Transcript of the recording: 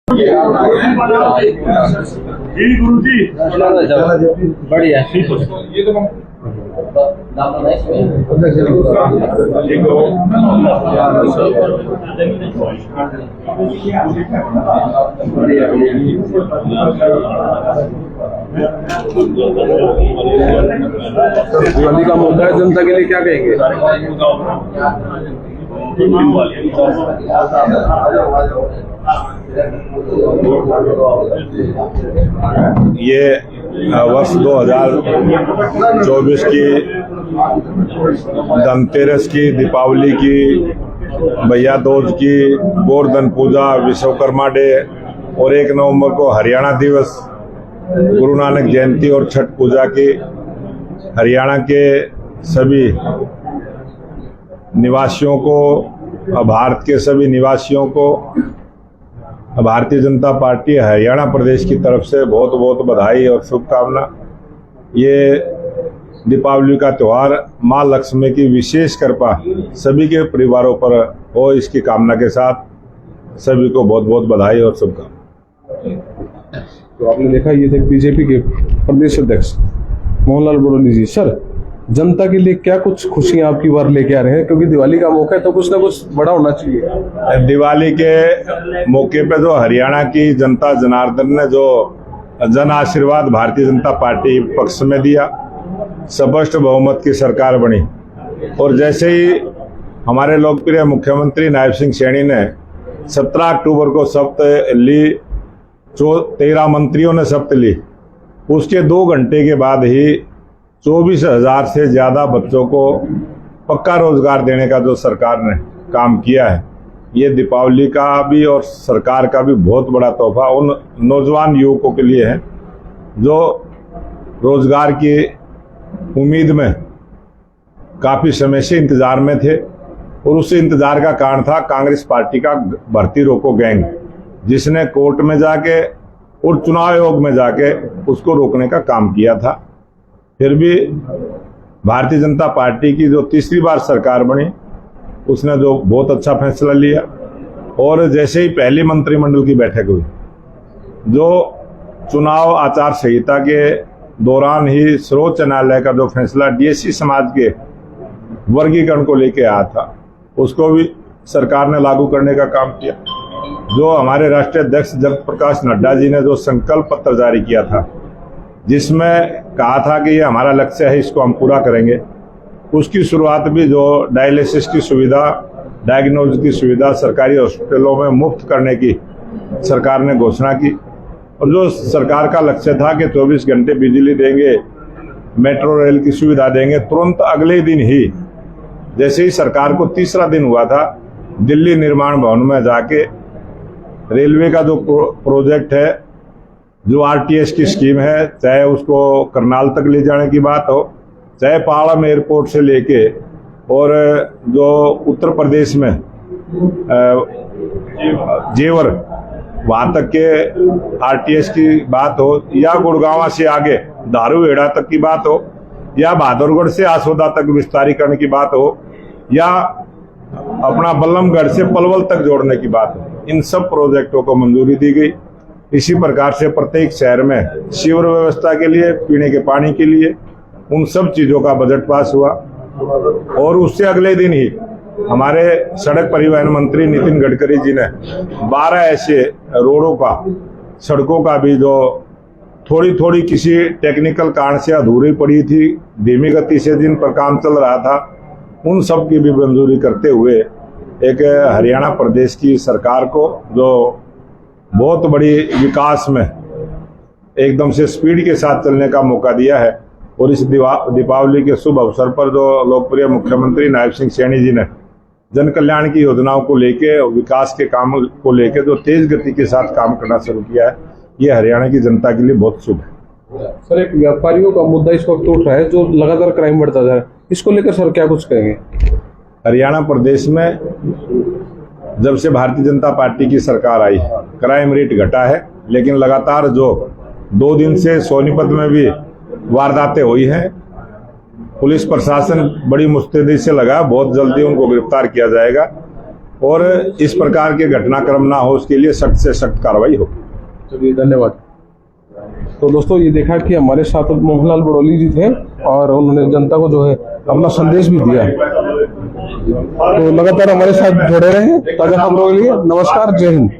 जी गुरु जी बढ़िया। दिवाली का मुद्दा है, जनता के लिए क्या कहेंगे? ये वर्ष 2024 की धनतेरस की, दीपावली की, भैया दूज की, गोवर्धन पूजा, विश्वकर्मा डे और 1 नवंबर को हरियाणा दिवस, गुरु नानक जयंती और छठ पूजा की हरियाणा के सभी निवासियों को, भारत के सभी निवासियों को भारतीय जनता पार्टी हरियाणा प्रदेश की तरफ से बहुत बहुत बधाई और शुभकामना। ये दीपावली का त्यौहार माँ लक्ष्मी की विशेष कृपा सभी के परिवारों पर हो, इसकी कामना के साथ सभी को बहुत बहुत बधाई और शुभकामना। तो आपने देखा, ये थे बीजेपी के प्रदेश अध्यक्ष मोहनलाल बड़ोनी जी। सर, जनता के लिए क्या कुछ खुशियां आपकी बार लेके आ रहे हैं, क्योंकि दिवाली का मौका है तो कुछ ना कुछ बड़ा होना चाहिए। दिवाली के मौके पे जो हरियाणा की जनता जनार्दन ने जो जन आशीर्वाद भारतीय जनता पार्टी पक्ष में दिया, स्पष्ट बहुमत की सरकार बनी। और जैसे ही हमारे लोकप्रिय मुख्यमंत्री नायब सिंह सैनी ने 17 अक्टूबर को शपथ ली, 13 मंत्रियों ने शपथ ली, उसके 2 घंटे के बाद ही 24,000 से ज्यादा बच्चों को पक्का रोजगार देने का जो सरकार ने काम किया है, ये दीपावली का भी और सरकार का भी बहुत बड़ा तोहफा उन नौजवान युवकों के लिए है जो रोजगार की उम्मीद में काफी समय से इंतजार में थे। और उस इंतजार का कारण था कांग्रेस पार्टी का भर्ती रोको गैंग, जिसने कोर्ट में जाके और चुनाव आयोग में जाके उसको रोकने का काम किया था। फिर भी भारतीय जनता पार्टी की जो तीसरी बार सरकार बनी, उसने जो बहुत अच्छा फैसला लिया। और जैसे ही पहली मंत्रिमंडल की बैठक हुई, जो चुनाव आचार संहिता के दौरान ही सर्वोच्च न्यायालय का जो फैसला डीएससी समाज के वर्गीकरण को लेके आया था, उसको भी सरकार ने लागू करने का काम किया। जो हमारे राष्ट्रीय अध्यक्ष जगत प्रकाश नड्डा जी ने जो संकल्प पत्र जारी किया था, जिसमें कहा था कि ये हमारा लक्ष्य है, इसको हम पूरा करेंगे, उसकी शुरुआत भी जो डायलिसिस की सुविधा, डायग्नोज की सुविधा सरकारी हॉस्पिटलों में मुफ्त करने की सरकार ने घोषणा की। और जो सरकार का लक्ष्य था कि 24 घंटे बिजली देंगे, मेट्रो रेल की सुविधा देंगे, तुरंत अगले दिन ही, जैसे ही सरकार को तीसरा दिन हुआ था, दिल्ली निर्माण भवन में जाके रेलवे का जो प्रोजेक्ट है, जो आरटीएस की स्कीम है, चाहे उसको करनाल तक ले जाने की बात हो, चाहे पालम एयरपोर्ट से लेके और जो उत्तर प्रदेश में जेवर वहां तक के आरटीएस की बात हो, या गुड़गांव से आगे दारूहेड़ा तक की बात हो, या बहादुरगढ़ से आसोदा तक विस्तारीकरण की बात हो, या अपना बल्लमगढ़ से पलवल तक जोड़ने की बात हो, इन सब प्रोजेक्टों को मंजूरी दी गई। इसी प्रकार से प्रत्येक शहर में सीवर व्यवस्था के लिए, पीने के पानी के लिए, उन सब चीजों का बजट पास हुआ। और उससे अगले दिन ही हमारे सड़क परिवहन मंत्री नितिन गडकरी जी ने 12 ऐसे रोडों का, सड़कों का भी जो थोड़ी थोड़ी किसी टेक्निकल कारण से अधूरी पड़ी थी, धीमी गति से जिन पर काम चल रहा था, उन सब की भी मंजूरी करते हुए एक हरियाणा प्रदेश की सरकार को जो बहुत बड़ी विकास में एकदम से स्पीड के साथ चलने का मौका दिया है। और इस दीपावली के शुभ अवसर पर जो लोकप्रिय मुख्यमंत्री नायब सिंह सैनी जी ने जन कल्याण की योजनाओं को लेके, विकास के काम को लेके जो तेज गति के साथ काम करना शुरू किया है, ये हरियाणा की जनता के लिए बहुत शुभ है। सर, एक व्यापारियों का मुद्दा इस वक्त उठ रहा है, जो लगातार क्राइम बढ़ता जा रहा है, इसको लेकर सर क्या कुछ कहेंगे? हरियाणा प्रदेश में जब से भारतीय जनता पार्टी की सरकार आई, क्राइम रेट घटा है, लेकिन लगातार जो 2 दिन से सोनीपत में भी वारदातें हुई हैं, पुलिस प्रशासन बड़ी मुस्तैदी से लगा, बहुत जल्दी उनको गिरफ्तार किया जाएगा। और इस प्रकार के घटनाक्रम ना हो उसके लिए सख्त से सख्त कार्रवाई होगी। चलिए धन्यवाद। तो दोस्तों ये देखा कि हमारे साथ मोहनलाल बड़ोली जी थे और उन्होंने जनता को जो है अपना संदेश भी दिया। तो लगातार हमारे साथ जुड़े रहे ताजा खबरों के लिए। नमस्कार, जय हिंद।